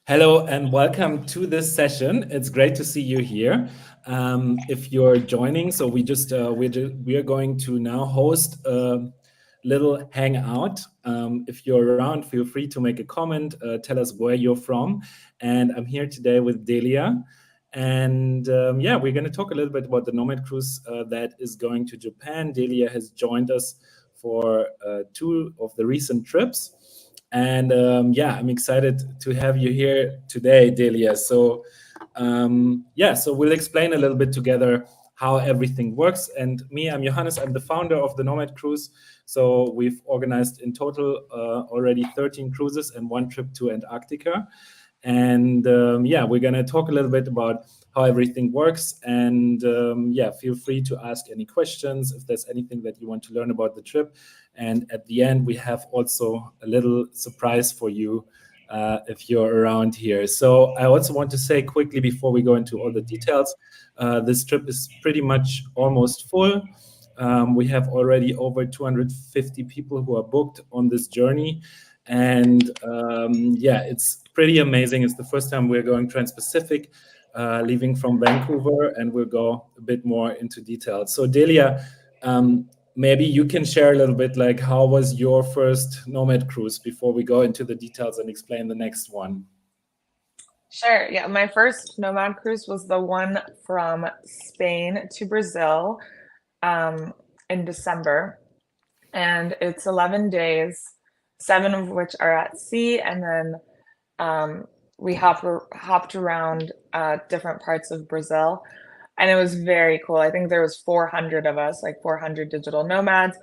Hello and welcome to this session. It's great to see you here. If you're joining, so we are going to now host a little hangout. If you're around, feel free to make a comment, tell us where you're from. And I'm here today with Delia. And we're going to talk a little bit about the Nomad cruise that is going to Japan. Delia has joined us for two of the recent trips. And I'm excited to have you here today, Delia. So we'll explain a little bit together how everything works. And me, I'm Johannes. I'm the founder of the Nomad Cruise. So we've organized in total already 13 cruises and one trip to Antarctica. And we're going to talk a little bit about how everything works. And feel free to ask any questions if there's anything that you want to learn about the trip. And at the end, we have also a little surprise for you if you're around here. So I also want to say quickly before we go into all the details, this trip is pretty much almost full. We have already over 250 people who are booked on this journey. And it's pretty amazing. It's the first time we're going Trans-Pacific, leaving from Vancouver, and we'll go a bit more into detail. So Delia, maybe you can share a little bit, like, how was your first Nomad cruise before we go into the details and explain the next one? Sure. Yeah, my first Nomad cruise was the one from Spain to Brazil in December. And it's 11 days, 7 of which are at sea. And then we hopped around different parts of Brazil. And it was very cool. I think there was 400 of us, like 400 digital nomads,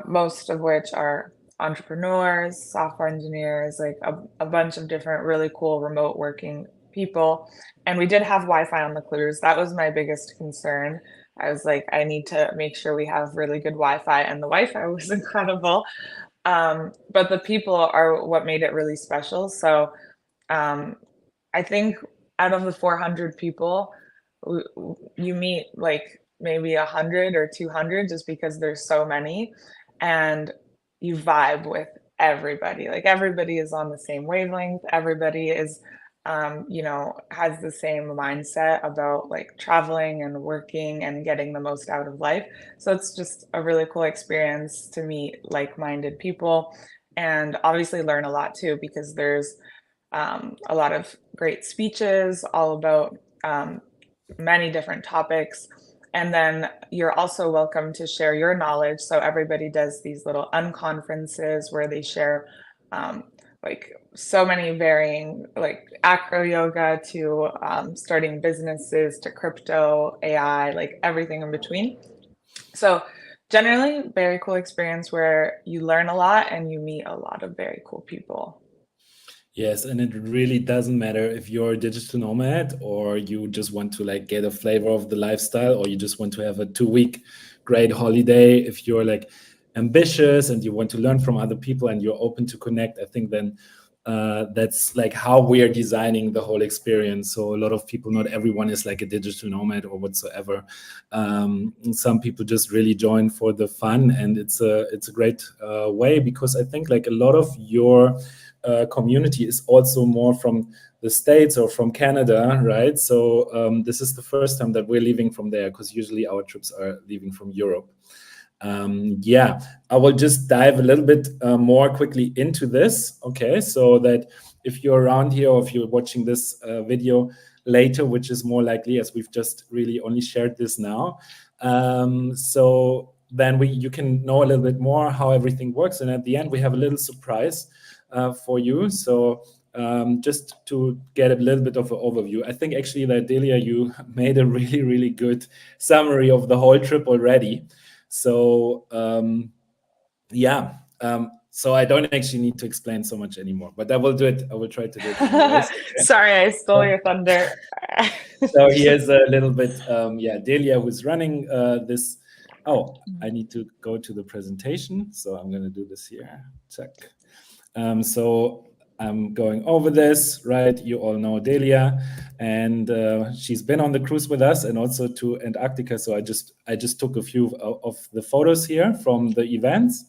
most of which are entrepreneurs, software engineers, like a bunch of different really cool remote working people. And we did have Wi-Fi on the cruise. That was my biggest concern. I was like, I need to make sure we have really good Wi-Fi, and the Wi-Fi was incredible. But the people are what made it really special. So I think out of the 400 people, you meet like maybe 100 or 200 just because there's so many, and you vibe with everybody. Like everybody is on the same wavelength. Everybody is, has the same mindset about like traveling and working and getting the most out of life. So it's just a really cool experience to meet like-minded people and obviously learn a lot too, because there's a lot of great speeches all about many different topics. And then you're also welcome to share your knowledge. So everybody does these little unconferences where they share like so many varying, like acro yoga to starting businesses to crypto, AI, like everything in between. So generally, very cool experience where you learn a lot and you meet a lot of very cool people. Yes, and it really doesn't matter if you're a digital nomad or you just want to like get a flavor of the lifestyle, or you just want to have a 2-week great holiday. If you're like ambitious and you want to learn from other people and you're open to connect, I think then that's like how we are designing the whole experience. So a lot of people, not everyone is like a digital nomad or whatsoever. Some people just really join for the fun, and it's a great way, because I think like a lot of your community is also more from the States or from Canada, right? So this is the first time that we're leaving from there, because usually our trips are leaving from Europe. I will just dive a little bit more quickly into this, okay? So that if you're around here, or if you're watching this video later, which is more likely as we've just really only shared this now, so then you can know a little bit more how everything works. And at the end, we have a little surprise for you. So just to get a little bit of an overview, I think actually that Delia, you made a really, really good summary of the whole trip already. So so I don't actually need to explain so much anymore, but I will do it. I will try to do it anyways. Sorry, I stole your thunder. So here's a little bit, Delia, who's running this. Oh, I need to go to the presentation. So I'm going to do this here. Check. So I'm going over this, right? You all know Delia, and she's been on the cruise with us and also to Antarctica. So I just took a few of the photos here from the events.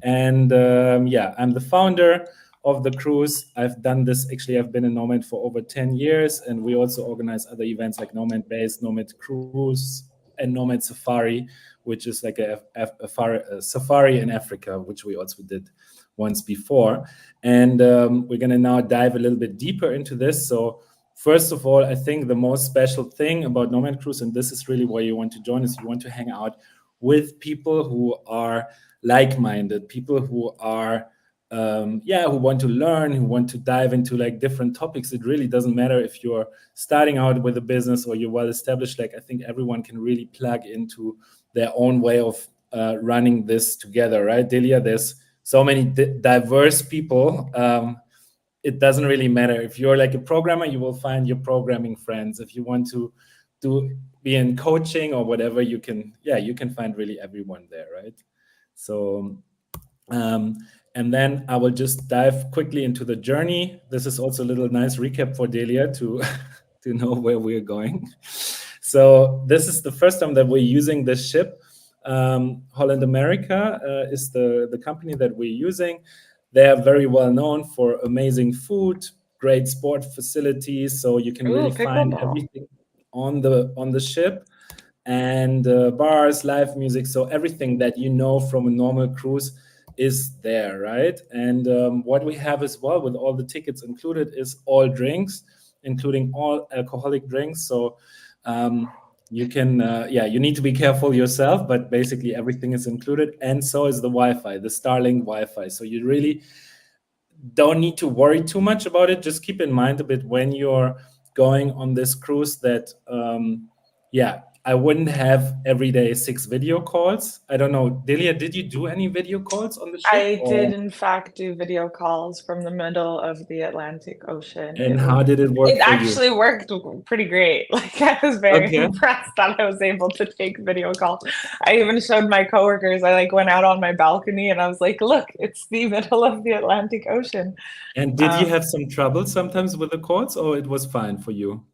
And I'm the founder of the cruise. I've done this, actually, I've been in Nomad for over 10 years, and we also organize other events like Nomad Base, Nomad Cruise, and Nomad Safari, which is like a safari in Africa, which we also did once before. And we're going to now dive a little bit deeper into this. So first of all, I think the most special thing about Nomad Cruise, and this is really why you want to join, is you want to hang out with people who are like-minded, people who are who want to learn, who want to dive into like different topics. It really doesn't matter if you're starting out with a business or you're well established. Like, I think everyone can really plug into their own way of running this together, right, Delia? There's so many diverse people. It doesn't really matter. If you're like a programmer, you will find your programming friends. If you want to be in coaching or whatever, you can find really everyone there, right? So and then I will just dive quickly into the journey. This is also a little nice recap for Delia to to know where we're going. So this is the first time that we're using this ship. Holland America is the company that we're using. They are very well known for amazing food, great sport facilities. So you can really find everything on the ship, and bars, live music. So everything that you know from a normal cruise is there, right? And what we have as well with all the tickets included is all drinks, including all alcoholic drinks. So you can, you need to be careful yourself, but basically everything is included. And so is the Wi-Fi, the Starlink Wi-Fi. So you really don't need to worry too much about it. Just keep in mind a bit when you're going on this cruise that, I wouldn't have every day 6 video calls. I don't know, Delia, did you do any video calls on the ship? I did, in fact, do video calls from the middle of the Atlantic Ocean. And how did it work for you? It actually worked pretty great. Like, I was very impressed that I was able to take video calls. I even showed my coworkers. I like went out on my balcony and I was like, look, it's the middle of the Atlantic Ocean. And did you have some trouble sometimes with the calls, or it was fine for you?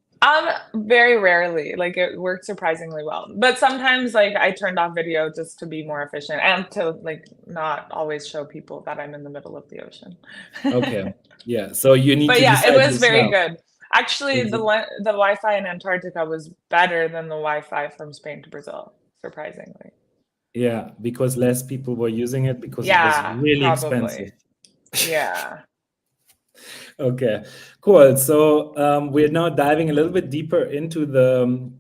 Very rarely. Like, it worked surprisingly well. But sometimes, like, I turned off video just to be more efficient and to like not always show people that I'm in the middle of the ocean. Okay. Yeah. So you need but to decide it was yourself. Very good. Actually, the Wi-Fi in Antarctica was better than the Wi-Fi from Spain to Brazil, surprisingly. Yeah, because less people were using it because it was really expensive. Yeah. Okay, cool. So we're now diving a little bit deeper into the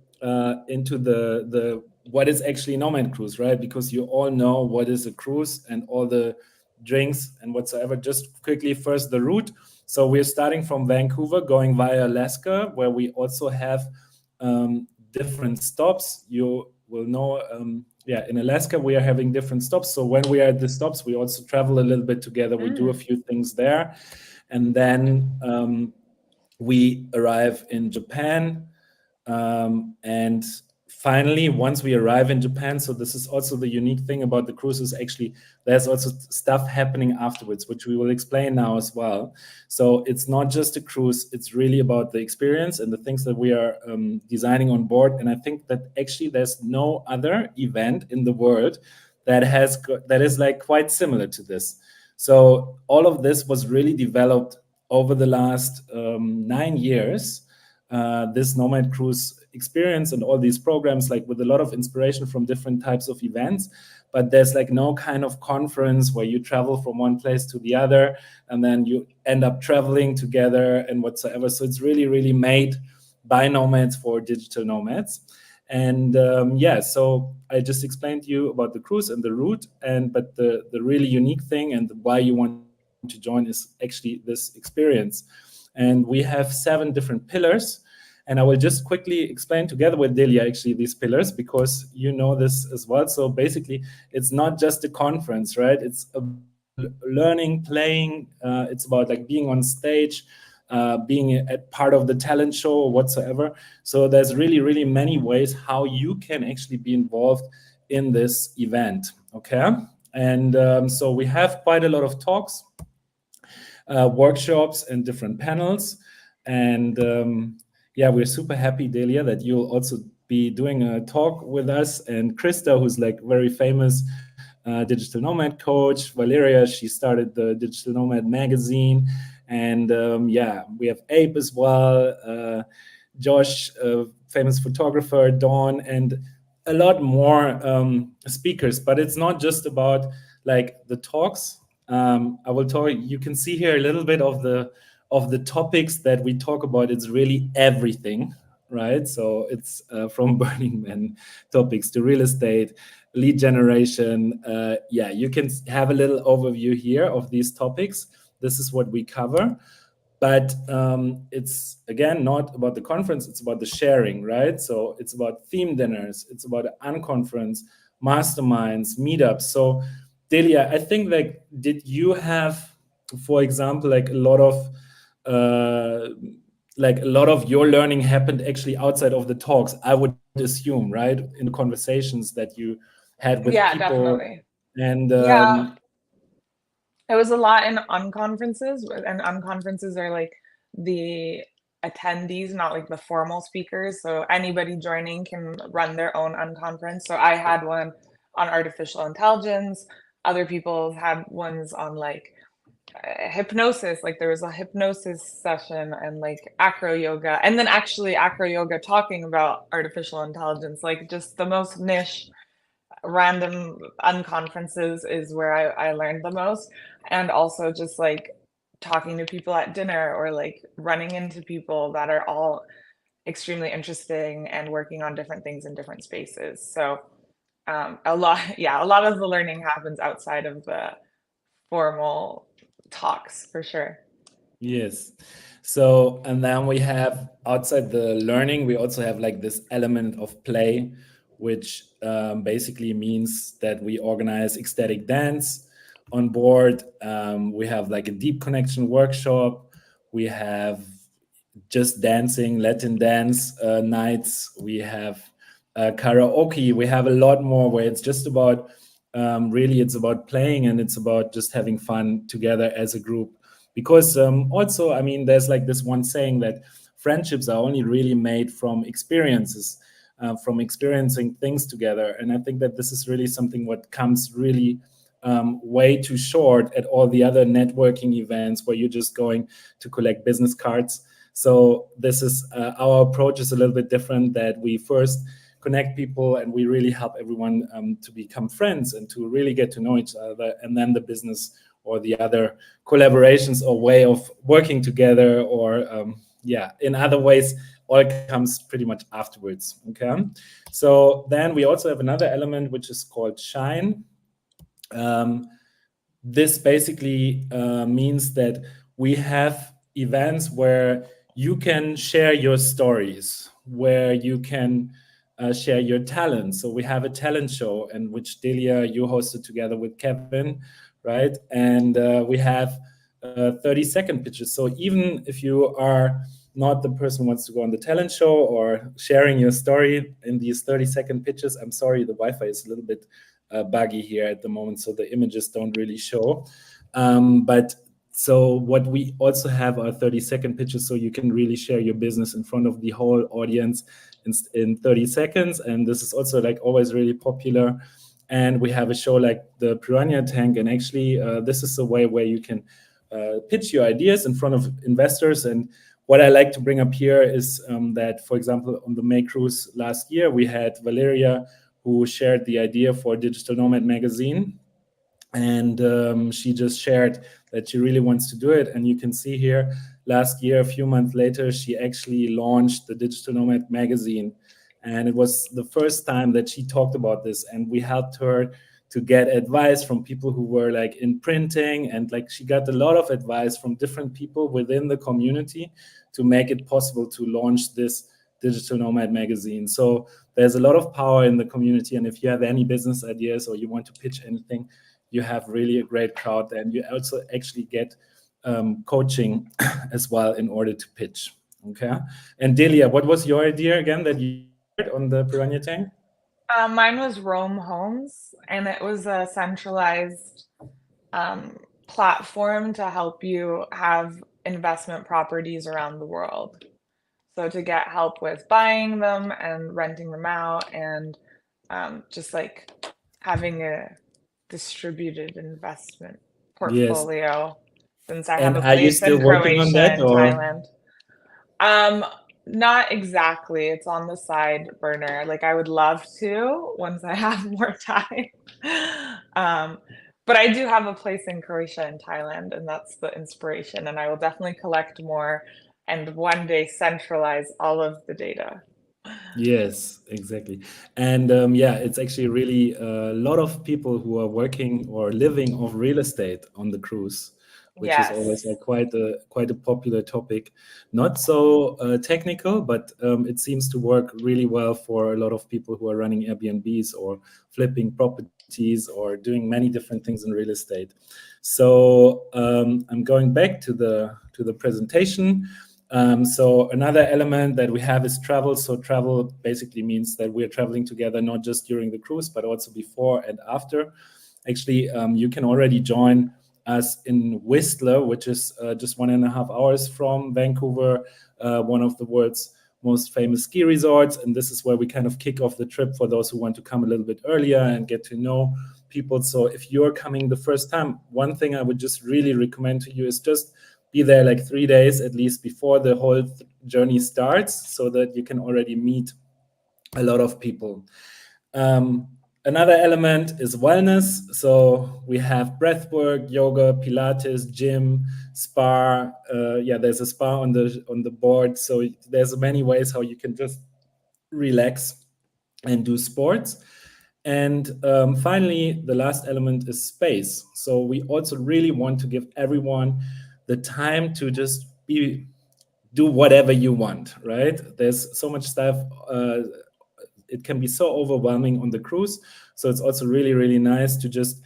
what is actually Nomad Cruise, right? Because you all know what is a cruise and all the drinks and whatsoever. Just quickly, first the route. So we're starting from Vancouver, going via Alaska, where we also have different stops. You will know, in Alaska we are having different stops. So when we are at the stops, we also travel a little bit together. We do a few things there. And then we arrive in Japan. And finally, once we arrive in Japan, so this is also the unique thing about the cruises, actually, there's also stuff happening afterwards, which we will explain now as well. So it's not just a cruise, it's really about the experience and the things that we are designing on board. And I think that actually there's no other event in the world that is like quite similar to this. So all of this was really developed over the last 9 years. This Nomad Cruise experience and all these programs, like with a lot of inspiration from different types of events, but there's like no kind of conference where you travel from one place to the other and then you end up traveling together and whatsoever. So it's really, really made by nomads for digital nomads. And so I just explained to you about the cruise and the route, but the really unique thing and why you want to join is actually this experience. And we have 7 different pillars. And I will just quickly explain together with Delia actually these pillars, because you know this as well. So basically, it's not just a conference, right? It's about learning, playing. It's about like being on stage, being a part of the talent show or whatsoever. So there's really, really many ways how you can actually be involved in this event, okay? And so we have quite a lot of talks, workshops and different panels. And we're super happy, Delia, that you'll also be doing a talk with us. And Krista, who's like very famous digital nomad coach. Valeria, she started the Digital Nomad magazine. And yeah, we have Abe as well, Josh, famous photographer, Dawn, and a lot more speakers. But it's not just about like the talks. I will talk. You can see here a little bit of the topics that we talk about. It's really everything, right? So it's from Burning Man topics to real estate, lead generation. Yeah, you can have a little overview here of these topics. This is what we cover. But it's again not about the conference, it's about the sharing, right? So it's about theme dinners, it's about unconference, masterminds, meetups. So Delia, I think like, did you have, for example, like a lot of your learning happened actually outside of the talks, I would assume, right? In the conversations that you had with Yeah, people. definitely. And Yeah, it was a lot in unconferences, and unconferences are like the attendees, not like the formal speakers. So anybody joining can run their own unconference. So I had one on artificial intelligence. Other people had ones on like hypnosis. Like there was a hypnosis session and like acro yoga, and then actually acro yoga talking about artificial intelligence, like just the most niche random unconferences is where I learned the most. And also just like talking to people at dinner or like running into people that are all extremely interesting and working on different things in different spaces. So a lot, yeah, a lot of the learning happens outside of the formal talks for sure. yes. So, and then we have outside the learning, we also have like this element of play, which basically means that we organize ecstatic dance on board. We have like a deep connection workshop. We have just dancing, Latin dance nights. We have karaoke. We have a lot more where it's just about really it's about playing and it's about just having fun together as a group. Because also, I mean, there's like this one saying that friendships are only really made from experiences, from experiencing things together. And I think that this is really something what comes really way too short at all the other networking events where you're just going to collect business cards. So this is our approach is a little bit different, that we first connect people and we really help everyone to become friends and to really get to know each other, and then the business or the other collaborations or way of working together or yeah, in other ways, all comes pretty much afterwards. Okay, so then we also have another element which is called shine. This basically means that we have events where you can share your stories, where you can share your talents. So we have a talent show, and which Delia you hosted together with Kevin, right? And we have 30-second pitches. So even if you are not the person who wants to go on the talent show or sharing your story in these 30-second pitches, I'm sorry, the Wi-Fi is a little bit buggy here at the moment, so the images don't really show. But so what we also have are 30-second pitches, so you can really share your business in front of the whole audience in 30 seconds. And this is also like always really popular. And we have a show like the Preunion tank, and actually this is a way where you can pitch your ideas in front of investors. And what I like to bring up here is that, for example, on the May cruise last year, we had Valeria, who shared the idea for Digital Nomad magazine. And she just shared that she really wants to do it. And you can see here, last year, a few months later, she actually launched the Digital Nomad magazine. And it was the first time that she talked about this. And we helped her to get advice from people who were like in printing. And like she got a lot of advice from different people within the community to make it possible to launch this Digital Nomad magazine. So there's a lot of power in the community. And if you have any business ideas or you want to pitch anything, you have really a great crowd, and you also actually get coaching as well in order to pitch. Okay. And Delia, what was your idea again that you shared on the Piranha Tank? Mine was Roam Homes, and it was a centralized platform to help you have investment properties around the world. So to get help with buying them and renting them out, and just like having distributed investment Yes. portfolio since I have And a are you place still in working on Croatia that, and or? Thailand. Um, Not exactly. It's on the side burner. Like I would love to once I have more time. Um, but I do have a place in Croatia and Thailand, and that's the inspiration. And I will definitely collect more and one day centralize all of the data. Yes, exactly. And yeah, it's actually really a lot of people who are working or living off real estate on the cruise, which is always Yes. like quite a popular topic. Not so technical, but it seems to work really well for a lot of people who are running Airbnbs or flipping properties or doing many different things in real estate. So I'm going back to the presentation. So another element that we have is travel. So travel basically means that we're traveling together, not just during the cruise, but also before and after. Actually, you can already join us in Whistler, which is just 1.5 hours from Vancouver, one of the world's most famous ski resorts. And this is where we kind of kick off the trip for those who want to come a little bit earlier and get to know people. So if you're coming the first time, one thing I would just really recommend to you is just be there like 3 days at least before the whole journey starts, so that you can already meet a lot of people. Um, Another element is wellness. So we have breath work, yoga, Pilates, gym, spa. Yeah, there's a spa on the board. So there's many ways how you can just relax and do sports. And finally, the last element is space. So we also really want to give everyone the time to just do whatever you want, right? There's so much stuff. It can be so overwhelming on the cruise. So it's also really, really nice to just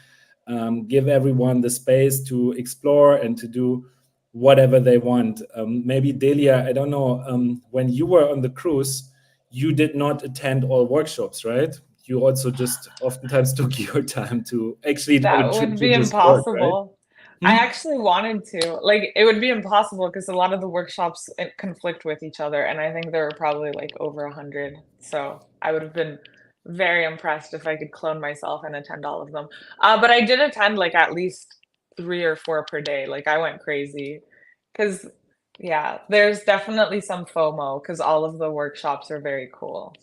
give everyone the space to explore and to do whatever they want. Maybe Delia, I don't know, when you were on the cruise, you did not attend all workshops, right? You also just oftentimes took your time to actually That to would be just work, right? impossible. I Hmm? actually wanted to. Like, it would be impossible because a lot of the workshops conflict with each other, and I think there were probably like over 100. So I would have been very impressed if I could clone myself and attend all of them. But I did attend like at least 3 or 4 per day. Like I went crazy because, yeah, there's definitely some FOMO because all of the workshops are very cool.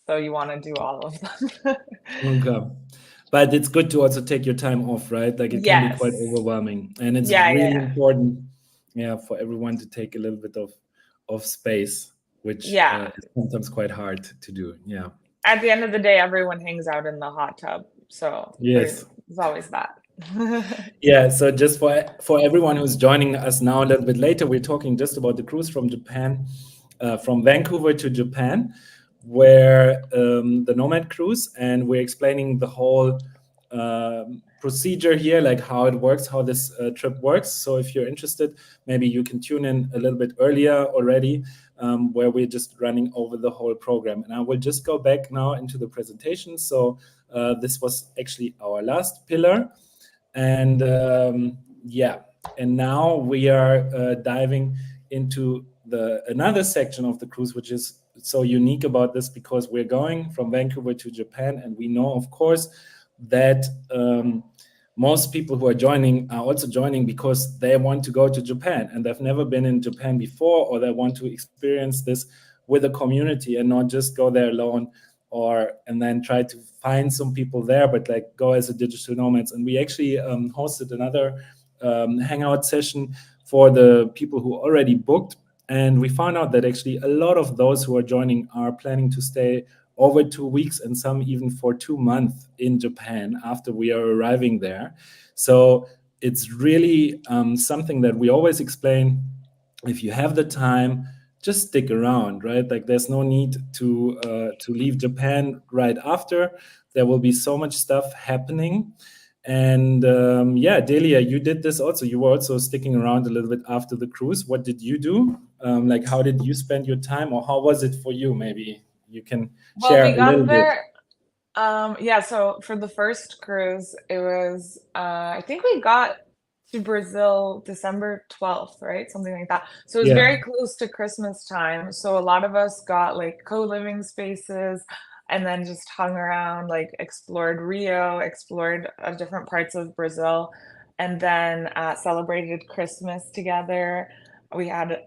So you want to do all of them. Okay. But it's good to also take your time off, right? Like it can be quite Yes. overwhelming. And it's Yeah, yeah, really yeah. important, yeah, for everyone to take a little bit of space, which Yeah. is sometimes quite hard to do. Yeah. At the end of the day, everyone hangs out in the hot tub, so Yes. there's always that. Yeah, so just for everyone who's joining us now a little bit later, we're talking just about the cruise from Japan, from Vancouver to Japan, where the Nomad cruise, and we're explaining the whole procedure here, like how it works, how this trip works. So if you're interested, maybe you can tune in a little bit earlier already, where we're just running over the whole program. And I will just go back now into the presentation. So this was actually our last pillar. And yeah, and now we are diving into the another section of the cruise, which is so unique about this because we're going from Vancouver to Japan, and we know, of course, that most people who are joining are also joining because they want to go to Japan and they've never been in Japan before, or they want to experience this with a community and not just go there alone, or and then try to find some people there, but like go as a digital nomads. And we actually hosted another hangout session for the people who already booked, and we found out that actually a lot of those who are joining are planning to stay over 2 weeks and some even for 2 months in Japan after we are arriving there. So it's really something that we always explain. If you have the time, just stick around, right? Like there's no need to leave Japan right after. There will be so much stuff happening. And yeah, Delia, you did this also. You were also sticking around a little bit after the cruise. What did you do? Like, how did you spend your time, or how was it for you? Maybe you can Well, we share a got little bit. there, yeah, so for the first cruise, it was, I think we got to Brazil December 12th, right? Something like that. So it was Yeah. very close to Christmas time. So a lot of us got like co-living spaces. and then just hung around, like explored Rio, explored different parts of Brazil, and then celebrated Christmas together. We had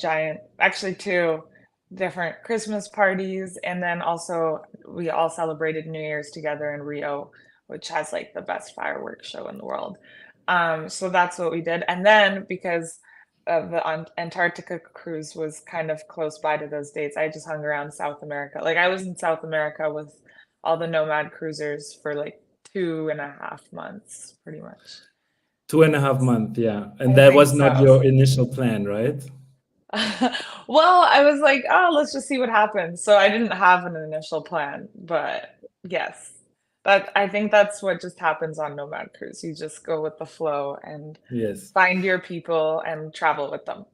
giant, actually two different Christmas parties, and then also we all celebrated New Year's together in Rio, which has like the best fireworks show in the world. So that's what we did. And then because the Antarctica cruise was kind of close by to those dates, I just hung around South America. Like I was in South America with all the Nomad cruisers for like 2.5 months, pretty much. 2.5 months, yeah. And I that think was not so. your initial plan, right? Well, I was like, oh, let's just see what happens. So I didn't have an initial plan, but yes, that I think that's what just happens on Nomad Cruise. You just go with the flow and Yes. find your people and travel with them.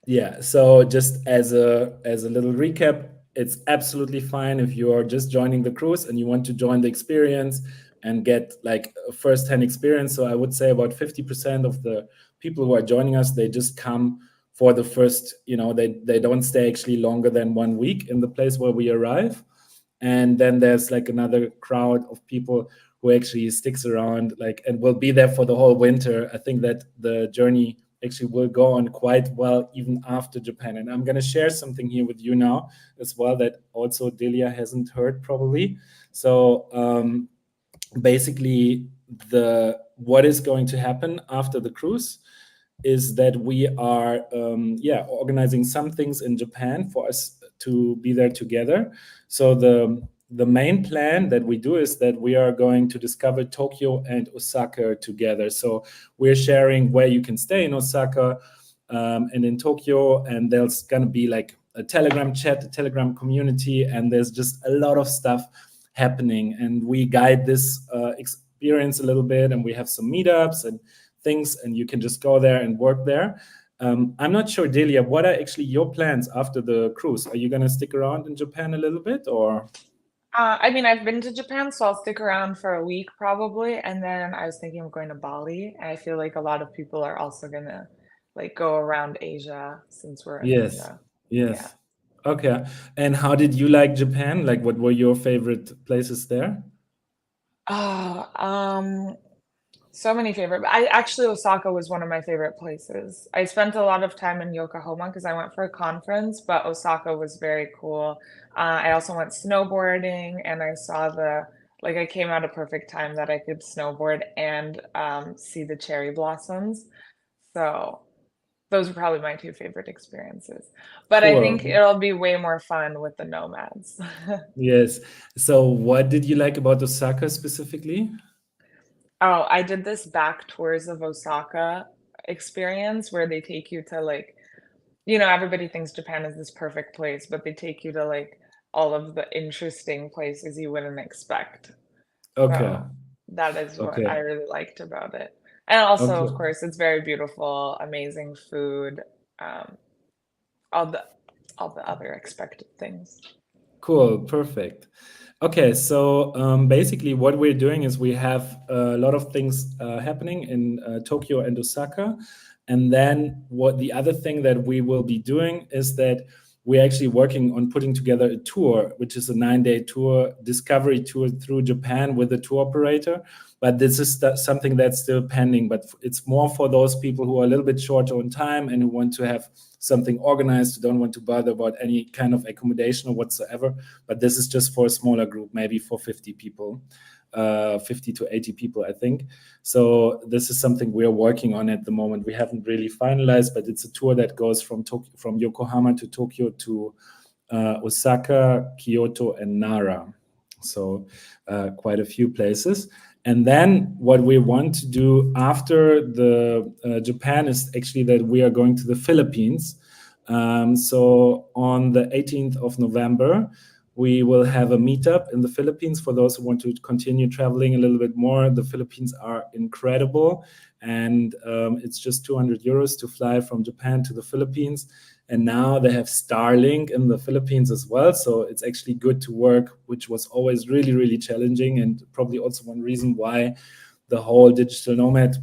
Yeah, so just as a little recap, it's absolutely fine if you are just joining the cruise and you want to join the experience and get like a first-hand experience. So I would say about 50% of the people who are joining us, they just come for the first, they don't stay actually longer than 1 week in the place where we arrive. And then there's like another crowd of people who actually sticks around like and will be there for the whole winter. I think that the journey actually will go on quite well even after Japan. And I'm going to share something here with you now as well that also Delia hasn't heard probably. So basically, the what is going to happen after the cruise is that we are organizing some things in Japan for us to be there together. So the main plan that we do is that we are going to discover Tokyo and Osaka together. So we're sharing where you can stay in Osaka and in Tokyo, and there's going to be like a Telegram chat, a Telegram community, and there's just a lot of stuff happening. And we guide this experience a little bit, and we have some meetups and things, and you can just go there and work there. I'm not sure, Delia, what are actually your plans after the cruise? Are you going to stick around in Japan a little bit, or? I mean, I've been to Japan, so I'll stick around for a week probably, and then I was thinking of going to Bali. I feel like a lot of people are also gonna like go around Asia since we're in Yes, Asia. Yeah. yes. Okay. And how did you like Japan? Like, what were your favorite places there? Oh, so many favorite. I actually Osaka was one of my favorite places. I spent a lot of time in Yokohama because I went for a conference, but Osaka was very cool. I also went snowboarding and I saw like I came at a perfect time that I could snowboard and see the cherry blossoms. So those are probably my two favorite experiences. But I think Cool. it'll be way more fun with the nomads. Yes. So, what did you like about Osaka specifically? Oh, I did this back tours of Osaka experience where they take you to like, everybody thinks Japan is this perfect place, but they take you to like all of the interesting places you wouldn't expect. Okay. So that is what I Okay. really liked about it. And also, of Okay. course, it's very beautiful, amazing food, um, all the all the other expected things. Cool. Perfect. Okay, so basically, what we're doing is we have a lot of things happening in Tokyo and Osaka, and then what the other thing that we will be doing is that we're actually working on putting together a tour, which is a 9-day tour, discovery tour through Japan with a tour operator. But this is something that's still pending. But it's more for those people who are a little bit shorter on time and who want to have something organized, who don't want to bother about any kind of accommodation or whatsoever. But this is just for a smaller group, maybe for 50 people, 50 to 80 people, I think. So this is something we're working on at the moment. We haven't really finalized, but it's a tour that goes from Yokohama to Tokyo to Osaka, Kyoto, and Nara. So quite a few places. And then what we want to do after the Japan is actually that we are going to the Philippines. So on the 18th of November, we will have a meetup in the Philippines for those who want to continue traveling a little bit more. The Philippines are incredible, and it's just 200 euros to fly from Japan to the Philippines. And now they have Starlink in the Philippines as well. So it's actually good to work, which was always really, really challenging, and probably also one reason why the whole digital nomad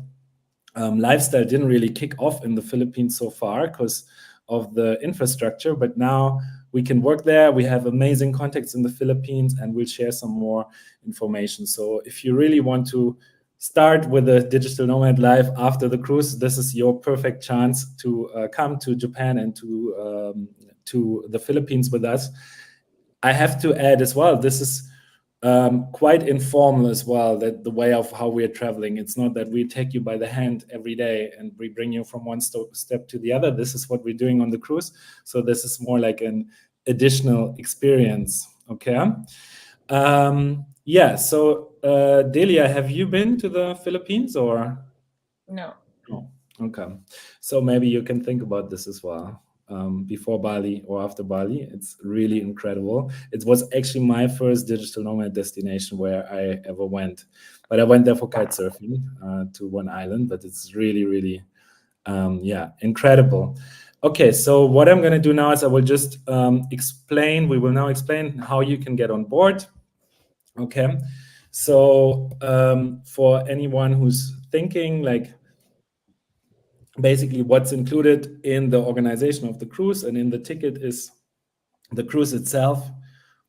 lifestyle didn't really kick off in the Philippines so far because of the infrastructure. But now we can work there. We have amazing contacts in the Philippines, and we'll share some more information. So if you really want to start with a digital nomad life after the cruise, this is your perfect chance to come to Japan and to the Philippines with us. I have to add as well, this is quite informal as well, that the way of how we're traveling. It's not that we take you by the hand every day and we bring you from one step to the other. This is what we're doing on the cruise. So this is more like an additional experience. Okay. Yeah. So Delia, have you been to the Philippines or? No. Oh, okay. So maybe you can think about this as well. Before Bali or after Bali. It's really incredible. It was actually my first digital nomad destination where I ever went. But I went there for kite surfing to one island, but it's really, really, yeah, incredible. Okay, so what I'm going to do now is I will just explain, we will now explain how you can get on board. Okay, so for anyone who's thinking like, basically what's included in the organization of the cruise and in the ticket is the cruise itself,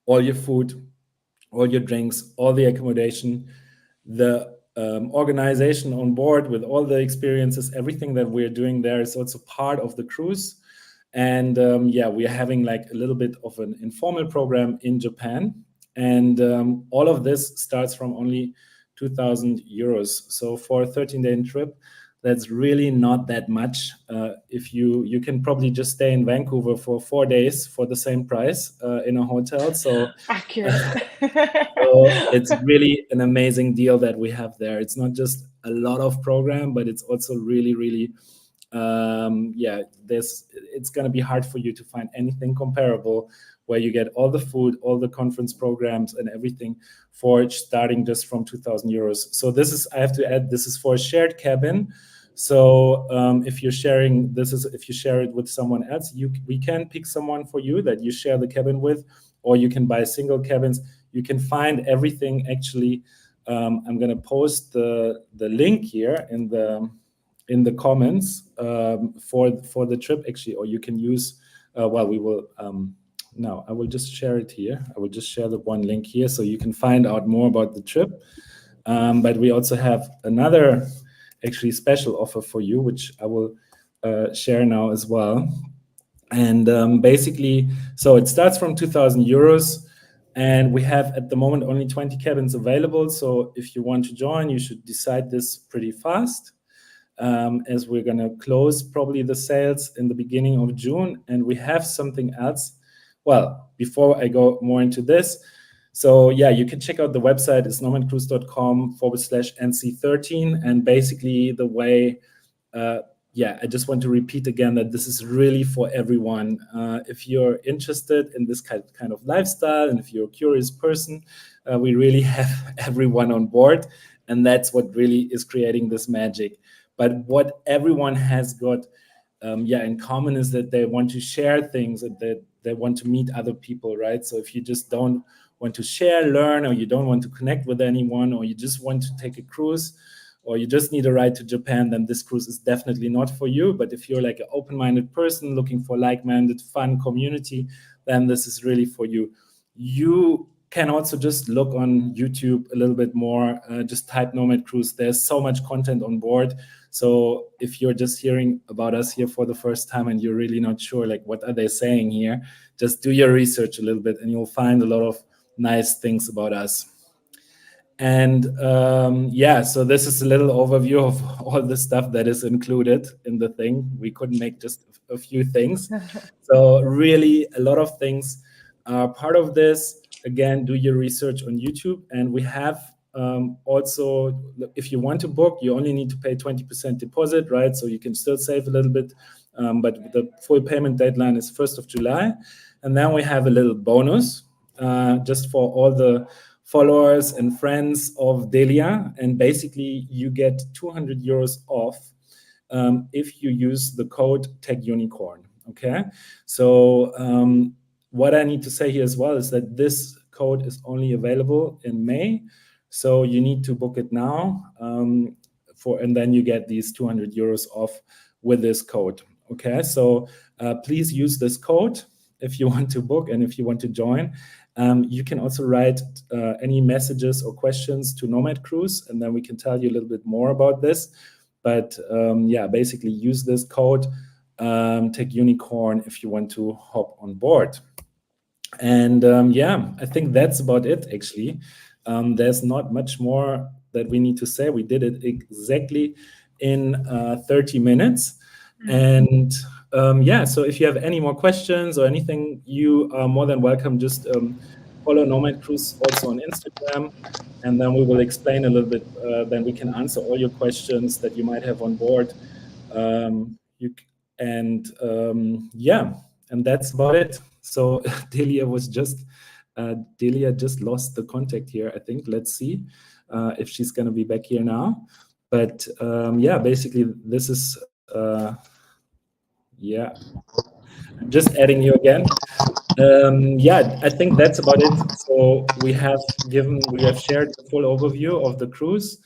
all your food, all your drinks, all the accommodation, the organization on board with all the experiences, everything that we're doing there is also part of the cruise. And yeah, we're having like a little bit of an informal program in Japan. And all of this starts from only 2,000 euros. So for a 13-day trip, that's really not that much. If you can probably just stay in Vancouver for 4 days for the same price in a hotel. So accurate. so it's really an amazing deal that we have there. It's not just a lot of program, but it's also really, really, yeah, it's going to be hard for you to find anything comparable where you get all the food, all the conference programs and everything for starting just from 2,000 euros. So this is, I have to add, this is for a shared cabin. So if you're sharing, if you share it with someone else, we can pick someone for you that you share the cabin with, or you can buy single cabins. You can find everything actually. I'm going to post the link here in the comments for the trip actually, or you can use, well, we will, now I will just share it here. I will just share the one link here so you can find out more about the trip. But we also have another actually special offer for you, which I will share now as well. And basically, so it starts from 2,000 euros. And we have at the moment only 20 cabins available. So if you want to join, you should decide this pretty fast, as we're going to close probably the sales in the beginning of June. And we have something else. Well, before I go more into this, so yeah, you can check out the website. It's nomadcruise.com/NC13. And basically the way, yeah, I just want to repeat again that this is really for everyone. If you're interested in this kind of lifestyle, and if you're a curious person, we really have everyone on board. And that's what really is creating this magic. But what everyone has got yeah, in common is that they want to share things, that they want to meet other people, right? So if you just don't want to share, learn, or you don't want to connect with anyone, or you just want to take a cruise, or you just need a ride to Japan, then this cruise is definitely not for you. But if you're like an open-minded person looking for like-minded, fun community, then this is really for you. You can also just look on YouTube a little bit more, just type Nomad Cruise. There's so much content on board. So if you're just hearing about us here for the first time and you're really not sure, like, what are they saying here? Just do your research a little bit and you'll find a lot of nice things about us. And yeah, so this is a little overview of all the stuff that is included in the thing. We couldn't make just a few things. So really a lot of things are part of this. Again, do your research on YouTube. And we have also, if you want to book, you only need to pay 20% deposit, right? So you can still save a little bit. But the full payment deadline is 1st of July. And then we have a little bonus just for all the followers and friends of Delia. And basically you get 200 euros off if you use the code TechUnicorn. Okay. So what I need to say here as well is that this code is only available in May. So you need to book it now and then you get these 200 euros off with this code. Okay. So please use this code. if you want to book and if you want to join. You can also write any messages or questions to Nomad Cruise, and then we can tell you a little bit more about this. But yeah, basically use this code, Tech Unicorn, if you want to hop on board. And yeah, I think that's about it, actually. There's not much more that we need to say. We did it exactly in 30 minutes. And yeah, so if you have any more questions or anything, you are more than welcome. Just follow Nomad Cruise also on Instagram, and then we will explain a little bit. Then we can answer all your questions that you might have on board. Yeah, and that's about it. So Delia just lost the contact here, I think. Let's see if she's going to be back here now. But yeah, basically this is yeah, I'm just adding you again. Yeah, I think that's about it. So we have shared the full overview of the cruise,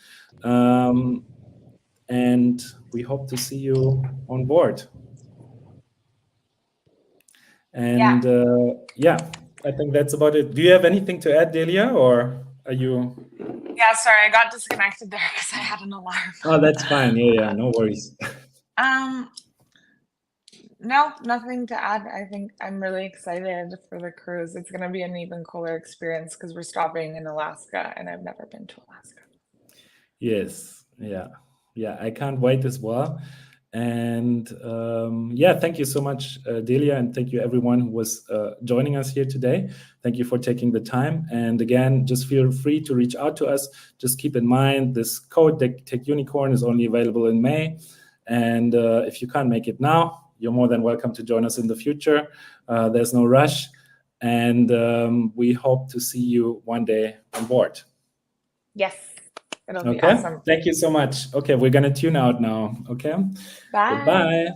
and we hope to see you on board. And yeah, I think that's about it. Do you have anything to add, Delia, or are you? Yeah, sorry, I got disconnected there because I had an alarm. Oh, that's fine. Yeah, no worries. No, nothing to add. I think I'm really excited for the cruise. It's going to be an even cooler experience because we're stopping in Alaska, and I've never been to Alaska. Yes, yeah, I can't wait as well. And yeah, thank you so much, Delia, and thank you everyone who was joining us here today. Thank you for taking the time. And again, just feel free to reach out to us. Just keep in mind this code, Tech Unicorn, is only available in May. And if you can't make it now, you're more than welcome to join us in the future. There's no rush. And we hope to see you one day on board. Yes. It'll be awesome. Thank you so much. Okay, we're going to tune out now. Okay. Bye. Goodbye.